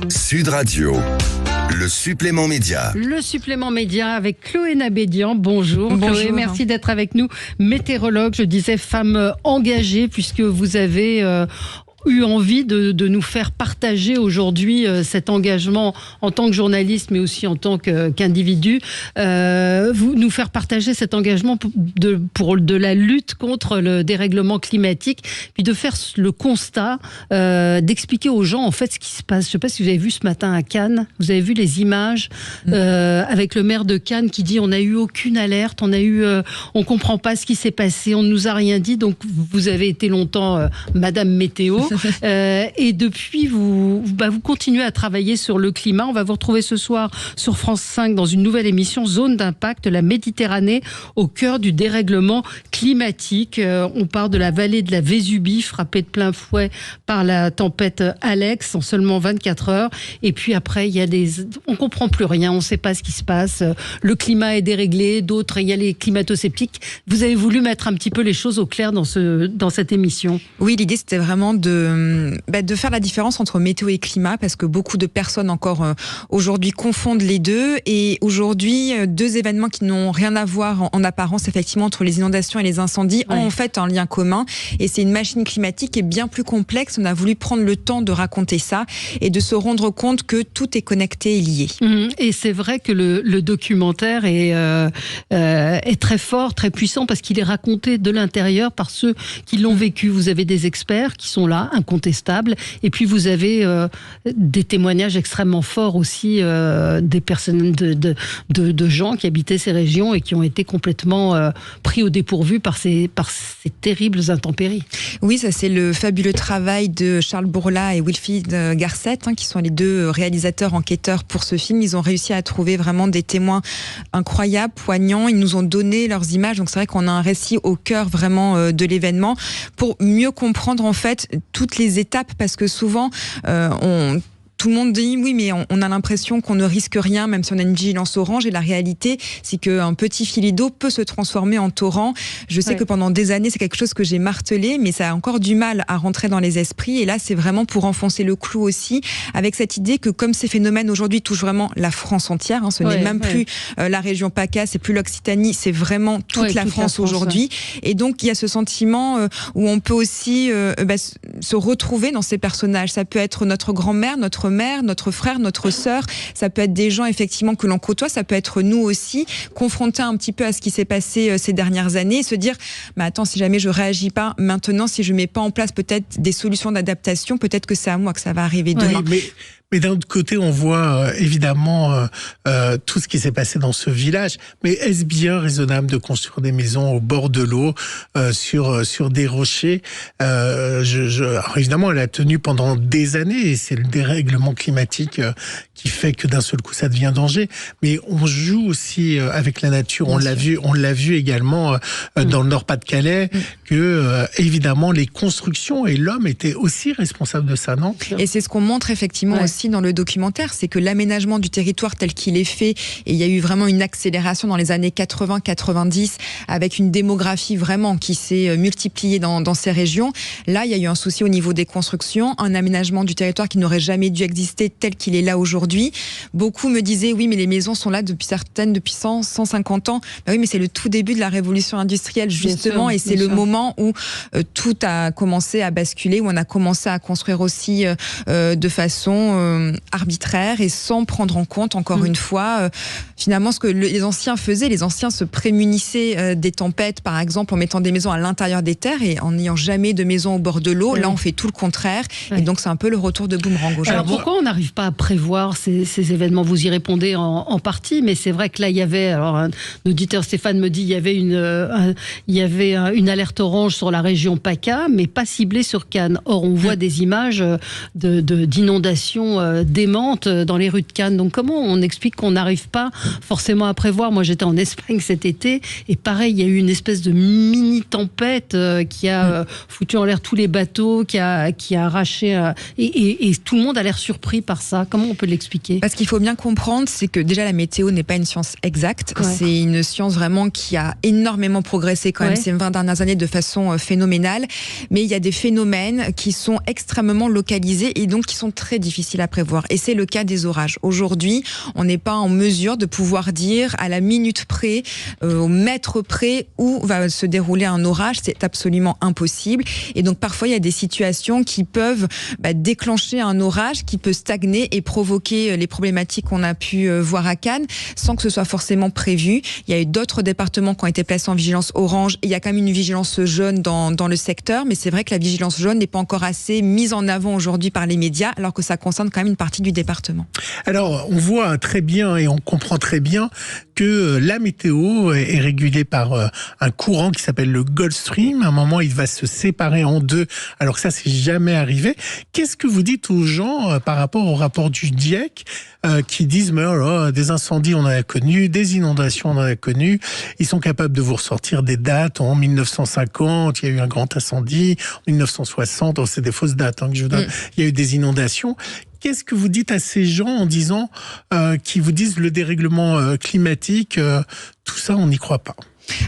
Sud Radio, le supplément média. Le supplément média avec Chloé Nabédian. Bonjour Chloé, merci d'être avec nous. Météorologue, je disais femme engagée puisque vous avez eu envie de nous faire partager aujourd'hui cet engagement en tant que journaliste mais aussi en tant qu'individu, vous nous faire partager cet engagement pour de la lutte contre le dérèglement climatique, puis de faire le constat, d'expliquer aux gens en fait ce qui se passe. Je ne sais pas si vous avez vu ce matin à Cannes, vous avez vu les images avec le maire de Cannes qui dit on n'a eu aucune alerte, on comprend pas ce qui s'est passé, on ne nous a rien dit. Donc vous avez été longtemps Madame Météo. Et depuis, vous continuez à travailler sur le climat. On va vous retrouver ce soir sur France 5 dans une nouvelle émission Zone d'impact, la Méditerranée au cœur du dérèglement climatique. On part de la vallée de la Vésubie, frappée de plein fouet par la tempête Alex en seulement 24 heures. Et puis après, on comprend plus rien, on ne sait pas ce qui se passe. Le climat est déréglé, il y a les climato-sceptiques. Vous avez voulu mettre un petit peu les choses au clair dans cette émission. Oui, l'idée c'était vraiment de faire la différence entre météo et climat, parce que beaucoup de personnes encore aujourd'hui confondent les deux. Et aujourd'hui, deux événements qui n'ont rien à voir en apparence, effectivement, entre les inondations et les incendies, ont en fait un lien commun. Et c'est une machine climatique qui est bien plus complexe. On a voulu prendre le temps de raconter ça et de se rendre compte que tout est connecté et lié. Et c'est vrai que le documentaire est très fort, très puissant, parce qu'il est raconté de l'intérieur par ceux qui l'ont vécu. Vous avez des experts qui sont là, incontestables, et puis vous avez des témoignages extrêmement forts aussi des personnes, de gens qui habitaient ces régions et qui ont été complètement pris au dépourvu par ces terribles intempéries. Oui, ça c'est le fabuleux travail de Charles Bourla et Wilfried Garcet, qui sont les deux réalisateurs enquêteurs pour ce film. Ils ont réussi à trouver vraiment des témoins incroyables, poignants. Ils nous ont donné leurs images, donc c'est vrai qu'on a un récit au cœur vraiment de l'événement pour mieux comprendre en fait toutes les étapes, parce que souvent tout le monde dit oui, mais on a l'impression qu'on ne risque rien, même si on a une vigilance orange. Et la réalité, c'est qu'un petit filet d'eau peut se transformer en torrent. Je sais que pendant des années, c'est quelque chose que j'ai martelé, mais ça a encore du mal à rentrer dans les esprits. Et là, c'est vraiment pour enfoncer le clou aussi, avec cette idée que comme ces phénomènes aujourd'hui touchent vraiment la France entière, ce n'est même plus la région PACA, c'est plus l'Occitanie, c'est vraiment toute la France aujourd'hui. Et donc, il y a ce sentiment où on peut aussi se retrouver dans ces personnages. Ça peut être notre grand-mère, notre mère, notre frère, notre sœur, ça peut être des gens effectivement que l'on côtoie, ça peut être nous aussi, confrontés un petit peu à ce qui s'est passé ces dernières années, et se dire, attends, si jamais je réagis pas maintenant, si je mets pas en place peut-être des solutions d'adaptation, peut-être que c'est à moi que ça va arriver demain. Mais d'un autre côté, on voit évidemment tout ce qui s'est passé dans ce village. Mais est-ce bien raisonnable de construire des maisons au bord de l'eau, sur des rochers Alors évidemment, elle a tenu pendant des années, et c'est le dérèglement climatique qui fait que d'un seul coup, ça devient danger. Mais on joue aussi avec la nature. On l'a vu également dans le Nord-Pas-de-Calais, que évidemment, les constructions et l'homme étaient aussi responsables de ça, non ? Et c'est ce qu'on montre effectivement aussi dans le documentaire, c'est que l'aménagement du territoire tel qu'il est fait, et il y a eu vraiment une accélération dans les années 80-90, avec une démographie vraiment qui s'est multipliée dans ces régions. Là, il y a eu un souci au niveau des constructions, un aménagement du territoire qui n'aurait jamais dû exister tel qu'il est là aujourd'hui. Beaucoup me disaient, oui, mais les maisons sont là depuis 100, 150 ans. Oui, mais c'est le tout début de la révolution industrielle, justement, et c'est le moment où tout a commencé à basculer, où on a commencé à construire aussi de façon arbitraire et sans prendre en compte, encore une fois, finalement ce que les anciens faisaient. Les anciens se prémunissaient des tempêtes, par exemple, en mettant des maisons à l'intérieur des terres et en n'ayant jamais de maison au bord de l'eau. Là, on fait tout le contraire. Et donc, c'est un peu le retour de boomerang aujourd'hui. Alors, pourquoi on n'arrive pas à prévoir ces événements ? Vous y répondez en partie, mais c'est vrai que là, il y avait, alors un auditeur Stéphane me dit, il y avait une alerte orange sur la région PACA, mais pas ciblée sur Cannes. Or, on voit des images d'inondations démentes dans les rues de Cannes. Donc comment on explique qu'on n'arrive pas forcément à prévoir ? Moi j'étais en Espagne cet été et pareil, il y a eu une espèce de mini tempête qui a foutu en l'air tous les bateaux, qui a arraché et tout le monde a l'air surpris par ça. Comment on peut l'expliquer ? Parce qu'il faut bien comprendre, c'est que déjà la météo n'est pas une science exacte. C'est une science vraiment qui a énormément progressé quand même ces 20 dernières années de façon phénoménale. Mais il y a des phénomènes qui sont extrêmement localisés et donc qui sont très difficiles à prévoir. Et c'est le cas des orages. Aujourd'hui, on n'est pas en mesure de pouvoir dire à la minute près, au mètre près, où va se dérouler un orage. C'est absolument impossible. Et donc, parfois, il y a des situations qui peuvent déclencher un orage qui peut stagner et provoquer les problématiques qu'on a pu voir à Cannes, sans que ce soit forcément prévu. Il y a eu d'autres départements qui ont été placés en vigilance orange. Et il y a quand même une vigilance jaune dans le secteur. Mais c'est vrai que la vigilance jaune n'est pas encore assez mise en avant aujourd'hui par les médias, alors que ça concerne quand même une partie du département. Alors, on voit très bien et on comprend très bien que la météo est régulée par un courant qui s'appelle le Gulf Stream. À un moment, il va se séparer en deux, alors que ça, c'est jamais arrivé. Qu'est-ce que vous dites aux gens par rapport au rapport du GIEC qui disent mais oh là, des incendies, on en a connu, des inondations, on en a connu. Ils sont capables de vous ressortir des dates. En 1950, il y a eu un grand incendie. En 1960, c'est des fausses dates que je vous donne. Il y a eu des inondations. Qu'est-ce que vous dites à ces gens en disant, qui vous disent le dérèglement climatique, tout ça, on n'y croit pas?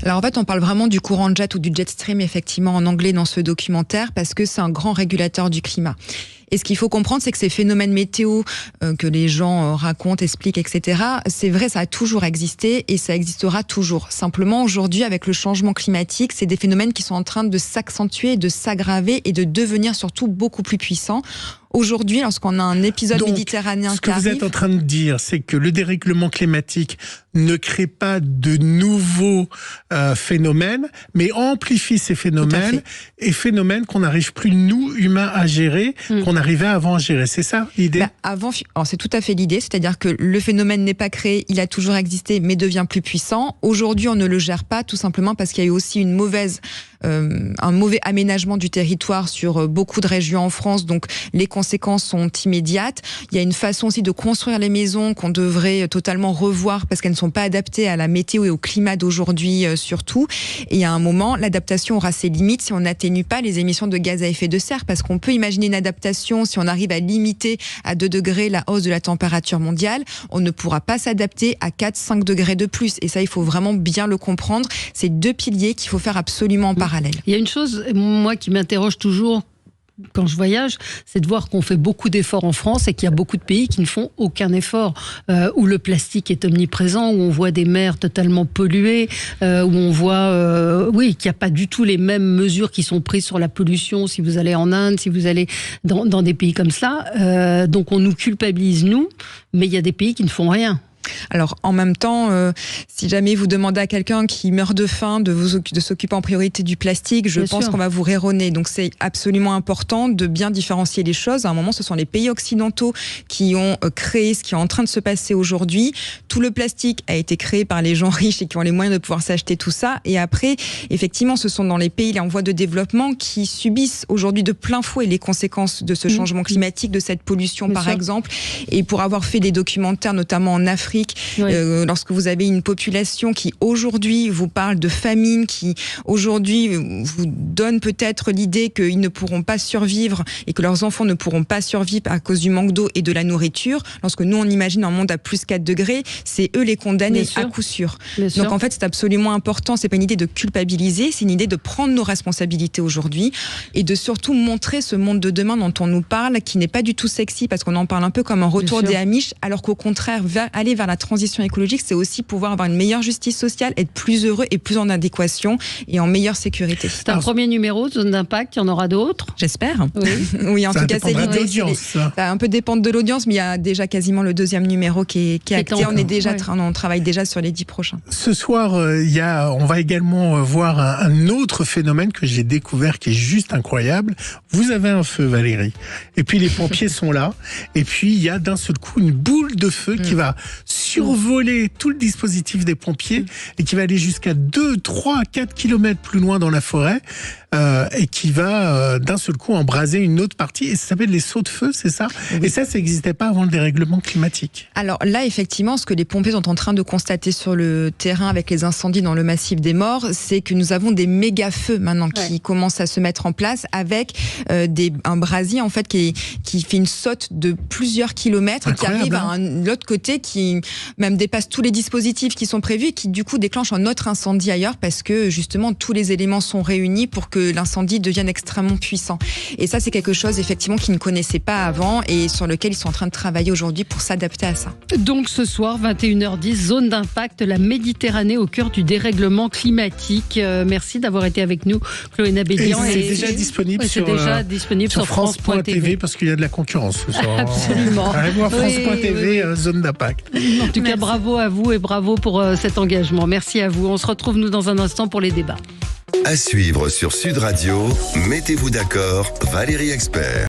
Alors en fait, on parle vraiment du courant jet ou du jet stream, effectivement, en anglais dans ce documentaire, parce que c'est un grand régulateur du climat. Et ce qu'il faut comprendre, c'est que ces phénomènes météo que les gens racontent, expliquent, etc., c'est vrai, ça a toujours existé et ça existera toujours. Simplement, aujourd'hui, avec le changement climatique, c'est des phénomènes qui sont en train de s'accentuer, de s'aggraver et de devenir surtout beaucoup plus puissants. Aujourd'hui, lorsqu'on a un épisode méditerranéen ce que vous êtes en train de dire, c'est que le dérèglement climatique ne crée pas de nouveaux phénomènes, mais amplifie ces phénomènes, et phénomènes qu'on n'arrive plus, nous, humains, à gérer, qu'on arrivait avant à gérer. C'est ça, l'idée? Alors, c'est tout à fait l'idée, c'est-à-dire que le phénomène n'est pas créé, il a toujours existé, mais devient plus puissant. Aujourd'hui, on ne le gère pas, tout simplement parce qu'il y a eu aussi un mauvais aménagement du territoire sur beaucoup de régions en France, donc les conséquences sont immédiates. Il y a une façon aussi de construire les maisons qu'on devrait totalement revoir parce qu'elles ne sont pas adaptées à la météo et au climat d'aujourd'hui surtout. Et à un moment, l'adaptation aura ses limites si on n'atténue pas les émissions de gaz à effet de serre, parce qu'on peut imaginer une adaptation si on arrive à limiter à 2 degrés la hausse de la température mondiale. On ne pourra pas s'adapter à 4-5 degrés de plus. Et ça, il faut vraiment bien le comprendre. C'est 2 piliers qu'il faut faire absolument en parallèle. Il y a une chose, moi, qui m'interroge toujours quand je voyage, c'est de voir qu'on fait beaucoup d'efforts en France et qu'il y a beaucoup de pays qui ne font aucun effort, où le plastique est omniprésent, où on voit des mers totalement polluées, où on voit qu'il n'y a pas du tout les mêmes mesures qui sont prises sur la pollution si vous allez en Inde, si vous allez dans des pays comme ça. Donc on nous culpabilise, nous, mais il y a des pays qui ne font rien. Alors, en même temps, si jamais vous demandez à quelqu'un qui meurt de faim de s'occuper en priorité du plastique, je pense qu'on va vous raironner. Donc, c'est absolument important de bien différencier les choses. À un moment, ce sont les pays occidentaux qui ont créé ce qui est en train de se passer aujourd'hui. Tout le plastique a été créé par les gens riches et qui ont les moyens de pouvoir s'acheter tout ça. Et après, effectivement, ce sont dans les pays en voie de développement qui subissent aujourd'hui de plein fouet les conséquences de ce changement climatique, de cette pollution, par exemple. Et pour avoir fait des documentaires, notamment en Afrique, lorsque vous avez une population qui aujourd'hui vous parle de famine, qui aujourd'hui vous donne peut-être l'idée qu'ils ne pourront pas survivre et que leurs enfants ne pourront pas survivre à cause du manque d'eau et de la nourriture, lorsque nous on imagine un monde à plus 4 degrés, c'est eux les condamnés à coup sûr. Donc en fait c'est absolument important, c'est pas une idée de culpabiliser, c'est une idée de prendre nos responsabilités aujourd'hui et de surtout montrer ce monde de demain dont on nous parle, qui n'est pas du tout sexy parce qu'on en parle un peu comme un retour des Amish, alors qu'au contraire aller vers la transition écologique, c'est aussi pouvoir avoir une meilleure justice sociale, être plus heureux et plus en adéquation et en meilleure sécurité. C'est un premier numéro de Zone d'Impact, il y en aura d'autres? J'espère. Oui, oui, en tout cas, c'est l'idée. Ça va un peu dépendre de l'audience, mais il y a déjà quasiment le 2e numéro qui est acté. On travaille déjà sur les 10 prochains. Ce soir, on va également voir un autre phénomène que j'ai découvert qui est juste incroyable. Vous avez un feu, Valérie, et puis les pompiers sont là, et puis il y a d'un seul coup une boule de feu qui va survoler tout le dispositif des pompiers et qui va aller jusqu'à 2, 3, 4 kilomètres plus loin dans la forêt et qui va d'un seul coup embraser une autre partie. Et ça s'appelle les sauts de feu, c'est ça? Oui. Et ça n'existait pas avant le dérèglement climatique. Alors là, effectivement, ce que les pompiers sont en train de constater sur le terrain avec les incendies dans le massif des Morts, c'est que nous avons des méga feux maintenant qui commencent à se mettre en place avec un brasier en fait qui fait une saute de plusieurs kilomètres. Incroyable, et qui arrive à l'autre côté qui même dépasse tous les dispositifs qui sont prévus et qui du coup déclenchent un autre incendie ailleurs parce que justement tous les éléments sont réunis pour que l'incendie devienne extrêmement puissant. Et ça, c'est quelque chose effectivement qu'ils ne connaissaient pas avant et sur lequel ils sont en train de travailler aujourd'hui pour s'adapter à ça. Donc ce soir, 21h10, zone d'impact, la Méditerranée au cœur du dérèglement climatique. Merci d'avoir été avec nous, Chloé Nabédian. Et c'est déjà disponible sur France.tv parce qu'il y a de la concurrence ce soir. Absolument. Allez-moi France.tv, zone d'impact. En tout cas, bravo à vous et bravo pour cet engagement. Merci à vous. On se retrouve nous dans un instant pour les débats. À suivre sur Sud Radio, mettez-vous d'accord, Valérie Expert.